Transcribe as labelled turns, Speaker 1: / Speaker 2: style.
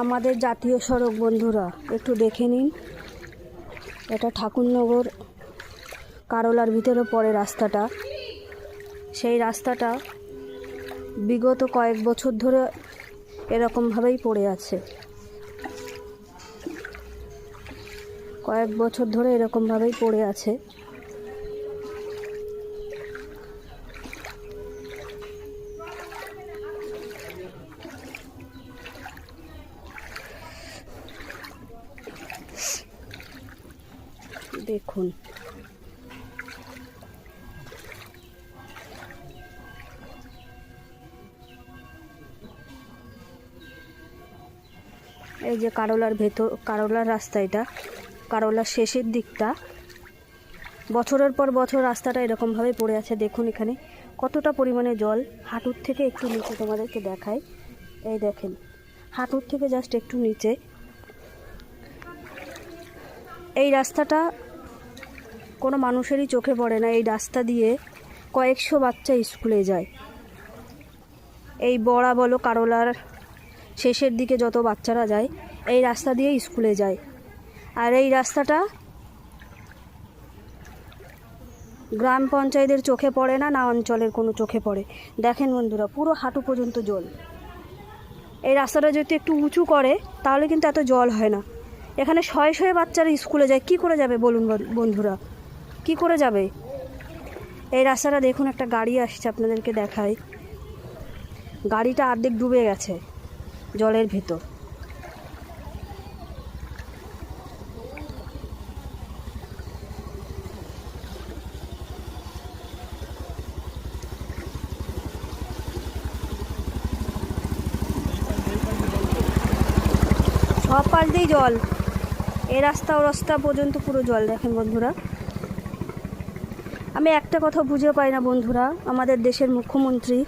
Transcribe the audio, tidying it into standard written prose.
Speaker 1: আমাদের জাতীয় সড়ক বন্ধুরা একটু দেখে নিন। এটা ঠাকুরনগর কারলার ভিতরে পড়ে রাস্তাটা। সেই রাস্তাটা বিগত কয়েক বছর ধরে এরকমভাবেই পড়ে আছে। কয়েক বছর ধরে এরকমভাবেই পড়ে আছে। দেখুন, এই যে কারলার ভেতর, কারলার রাস্তা, এটা কারলার শেষের দিকটা। বছরের পর বছর রাস্তাটা এরকমভাবে পড়ে আছে। দেখুন এখানে কতটা পরিমাণে জল। হাঁটুর থেকে একটু নিচে তোমাদেরকে দেখাই। এই দেখেন, হাঁটুর থেকে জাস্ট একটু নিচে। এই রাস্তাটা কোনো মানুষেরই চোখে পড়ে না। এই রাস্তা দিয়ে কয়েকশো বাচ্চা স্কুলে যায়। এই বড়া বলো, কারলার শেষের দিকে যত বাচ্চারা যায় এই রাস্তা দিয়ে স্কুলে যায়। আর এই রাস্তাটা গ্রাম পঞ্চায়েতের চোখে পড়ে না, না অঞ্চলের কোনো চোখে পড়ে। দেখেন বন্ধুরা, পুরো হাঁটু পর্যন্ত জল। এই রাস্তাটা যদি একটু উঁচু করে তাহলে কিন্তু এত জল হয় না। এখানে শয়ে শয়ে বাচ্চারা স্কুলে যায়। কি করে যাবে বলুন বন্ধুরা, কি করে যাবে? এই রাস্তাটা দেখুন, একটা গাড়ি আসছে, আপনাদেরকে দেখাই। গাড়িটা অর্ধেক ডুবে গেছে জলের ভেতর। সব পাশ দিয়েই জল। এই রাস্তা ও রাস্তা পর্যন্ত পুরো জল। দেখেন বন্ধুরা, আমি একটা কথা বুঝে পাই না বন্ধুরা, আমাদের দেশের মুখ্যমন্ত্রী